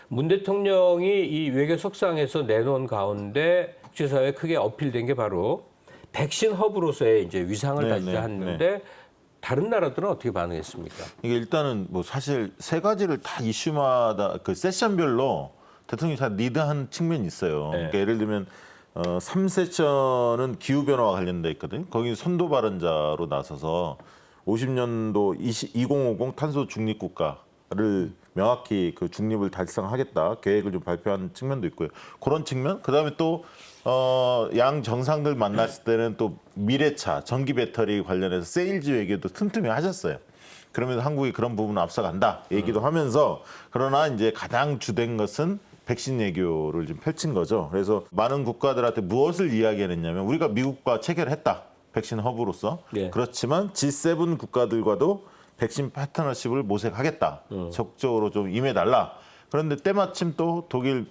문 대통령이 이 외교 석상에서 내놓은 가운데 국제사회에 크게 어필된 게 바로 백신 허브로서의 이제 위상을 가지자 했는데 다른 나라들은 어떻게 반응했습니까? 이게 일단은 뭐 사실 세 가지를 다 이슈마다 그 세션별로 대통령이 다 리드한 측면이 있어요. 그러니까 예를 들면 3세션은 기후변화와 관련돼 있거든요. 거기 선도 발언자로 나서서 50년도 2050 탄소 중립 국가를 명확히 그 중립을 달성하겠다 계획을 좀 발표한 측면도 있고요. 그런 측면, 그다음에 또 양 정상들 만났을 때는 또 미래차, 전기 배터리 관련해서 세일즈 얘기도 틈틈이 하셨어요. 그러면서 한국이 그런 부분을 앞서간다 얘기도 하면서 그러나 이제 가장 주된 것은 백신 외교를 좀 펼친 거죠. 그래서 많은 국가들한테 무엇을 이야기했냐면 우리가 미국과 체결을 했다. 백신 허브로서. 예. 그렇지만 G7 국가들과도 백신 파트너십을 모색하겠다. 적극적으로 좀 임해달라. 그런데 때마침 또 독일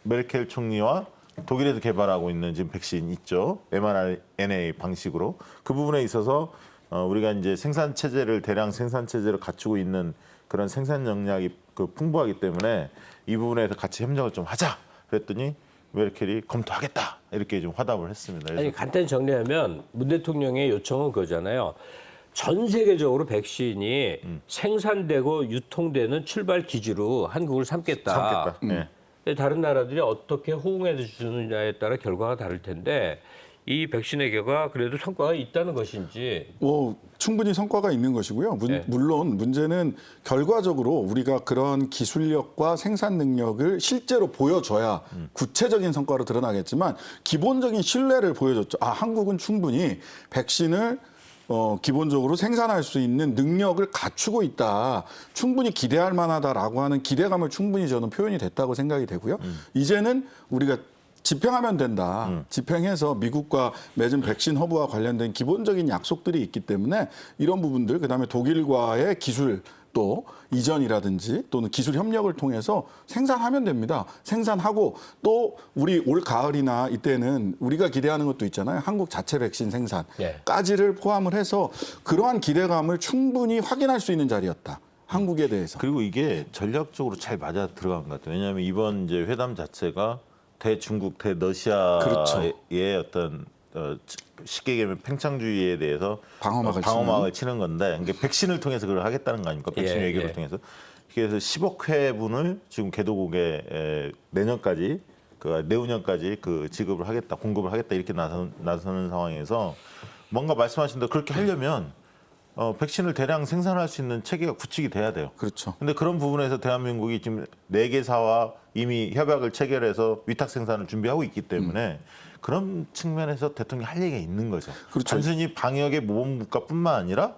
메르켈 총리와 독일에서 개발하고 있는 지금 백신 있죠. mRNA 방식으로. 그 부분에 있어서 우리가 이제 생산 체제를 대량 생산 체제를 갖추고 있는 그런 생산 역량이 그 풍부하기 때문에 이 부분에서 같이 협력을 좀 하자. 그랬더니 메르켈이 검토하겠다. 이렇게 좀 화답을 했습니다. 아니 간단히 정리하면 문 대통령의 요청은 그거잖아요. 전 세계적으로 백신이 생산되고 유통되는 출발 기지로 한국을 삼겠다. 네. 근데 다른 나라들이 어떻게 호응해 주느냐에 따라 결과가 다를 텐데 이 백신 외교가 그래도 성과가 있다는 것인지. 충분히 성과가 있는 것이고요. 네. 물론 문제는 결과적으로 우리가 그런 기술력과 생산 능력을 실제로 보여줘야 구체적인 성과로 드러나겠지만 기본적인 신뢰를 보여줬죠. 한국은 충분히 백신을 기본적으로 생산할 수 있는 능력을 갖추고 있다. 충분히 기대할 만하다라고 하는 기대감을 충분히 저는 표현이 됐다고 생각이 되고요. 이제는 우리가 집행하면 된다. 집행해서 미국과 맺은 백신 허브와 관련된 기본적인 약속들이 있기 때문에 이런 부분들, 그다음에 독일과의 기술 또 이전이라든지 또는 기술 협력을 통해서 생산하면 됩니다. 생산하고 또 우리 올 가을이나 이때는 우리가 기대하는 것도 있잖아요. 한국 자체 백신 생산까지를 포함을 해서 그러한 기대감을 충분히 확인할 수 있는 자리였다. 한국에 대해서. 그리고 이게 전략적으로 잘 맞아 들어간 것 같아요. 왜냐하면 이번 이제 회담 자체가 대중국, 대러시아의 그렇죠. 어떤 쉽게 얘기하면 팽창주의에 대해서 방어막을 치는 건데 이게 백신을 통해서 그걸 하겠다는 거 아닙니까? 백신 외교를 통해서. 그래서 10억 회분을 지금 개도국에 내년까지 내후년까지 그 지급을 하겠다, 공급을 하겠다 이렇게 나서는 상황에서 뭔가 말씀하신 대로 그렇게 하려면 백신을 대량 생산할 수 있는 체계가 구축이 돼야 돼요. 그렇죠. 근데 그런 부분에서 대한민국이 지금 4개사와 이미 협약을 체결해서 위탁 생산을 준비하고 있기 때문에 그런 측면에서 대통령이 할 얘기가 있는 거죠. 그렇죠. 단순히 방역의 모범 국가뿐만 아니라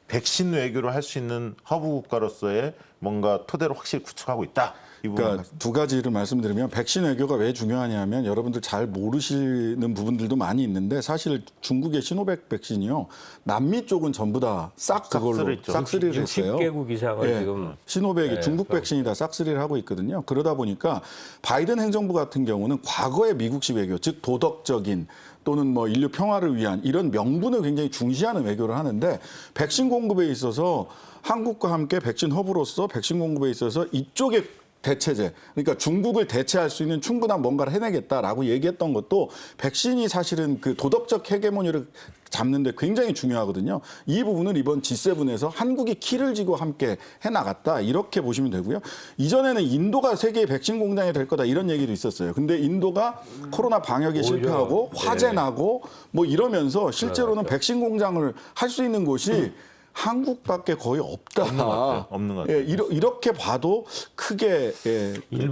백신 외교를 할 수 있는 허브 국가로서의 뭔가 토대를 확실히 구축하고 있다. 그러니까 두 가지를 말씀드리면 백신 외교가 왜 중요하냐면 여러분들 잘 모르시는 부분들도 많이 있는데 사실 중국의 시노백 백신이요. 남미 쪽은 전부 다 싹 그걸로 싹쓸이를 했어요. 60개국 이상을 지금. 시노백이 중국 백신이 다 싹쓸이를 하고 있거든요. 그러다 보니까 바이든 행정부 같은 경우는 과거의 미국식 외교, 즉 도덕적인 또는 뭐 인류 평화를 위한 이런 명분을 굉장히 중시하는 외교를 하는데 백신 공급에 있어서 한국과 함께 백신 허브로서 백신 공급에 있어서 이쪽에 대체제, 그러니까 중국을 대체할 수 있는 충분한 뭔가를 해내겠다라고 얘기했던 것도 백신이 사실은 그 도덕적 헤게모니를 잡는데 굉장히 중요하거든요. 이 부분을 이번 G7에서 한국이 키를 쥐고 함께 해나갔다 이렇게 보시면 되고요. 이전에는 인도가 세계의 백신 공장이 될 거다 이런 얘기도 있었어요. 근데 인도가 코로나 방역에 실패하고 화재 나고 뭐 이러면서 실제로는 백신 공장을 할 수 있는 곳이 한국밖에 거의 없다. 없는 것 같아요. 이렇게 봐도 크게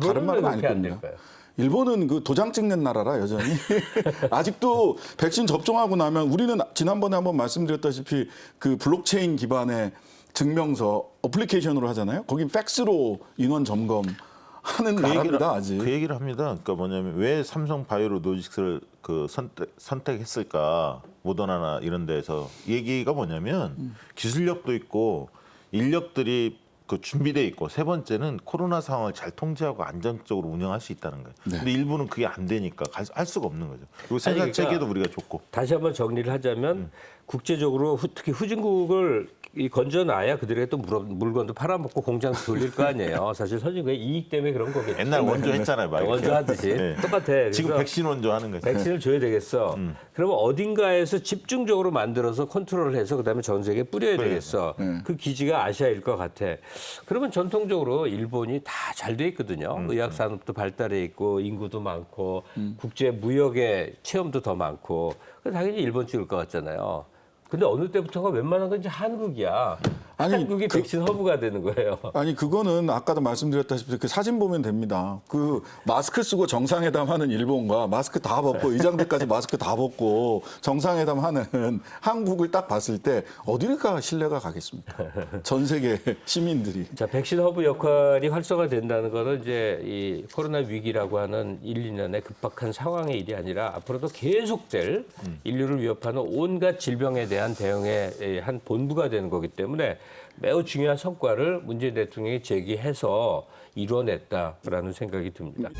다른 말은 아닐 겁니다. 일본은 그 도장 찍는 나라라 여전히 아직도 백신 접종하고 나면 우리는 지난번에 한번 말씀드렸다시피 그 블록체인 기반의 증명서 어플리케이션으로 하잖아요. 거긴 팩스로 인원 점검하는 나라입니다. 아직. 그 얘기를 합니다. 그러니까 뭐냐면 왜 삼성 바이오로직스를 그 선택했을까? 모더나나 이런 데서 얘기가 뭐냐면 기술력도 있고 인력들이 그 준비돼 있고 세 번째는 코로나 상황을 잘 통제하고 안정적으로 운영할 수 있다는 거예요. 근데 일부는 그게 안 되니까 할 수가 없는 거죠. 그리고 생산 체계도 우리가 좋고. 다시 한번 정리를 하자면 국제적으로 특히 후진국을 이 건져놔야 그들에게 또 물건도 팔아먹고 공장도 돌릴 거 아니에요. 사실 선진국의 이익 때문에 그런 거겠죠. 옛날 원조 했잖아요, 막 이렇게. 원조 하듯이 네. 똑같아. 지금 그래서 백신 원조 하는 거죠. 백신을 줘야 되겠어. 그러면 어딘가에서 집중적으로 만들어서 컨트롤을 해서 그다음에 전 세계에 뿌려야 되겠어. 그 기지가 아시아일 것 같아. 그러면 전통적으로 일본이 다 잘 돼 있거든요. 의학 산업도 발달해 있고 인구도 많고 국제 무역의 체험도 더 많고. 그래서 당연히 일본 찍을 것 같잖아요. 근데 어느 때부터가 웬만한 건 이제 한국이야. 아니, 한국이 백신 허브가 되는 거예요. 아니 그거는 아까도 말씀드렸다시피 그 사진 보면 됩니다. 그 마스크 쓰고 정상회담 하는 일본과 마스크 다 벗고 의장대까지 마스크 다 벗고 정상회담 하는 한국을 딱 봤을 때 어딜까 신뢰가 가겠습니까? 전 세계 시민들이. 자, 백신 허브 역할이 활성화된다는 거는 이제 이 코로나 위기라고 하는 1, 2년의 급박한 상황의 일이 아니라 앞으로도 계속될 인류를 위협하는 온갖 질병에 대한 대응의 한 본부가 되는 거기 때문에 매우 중요한 성과를 문재인 대통령이 제기해서 이뤄냈다라는 생각이 듭니다.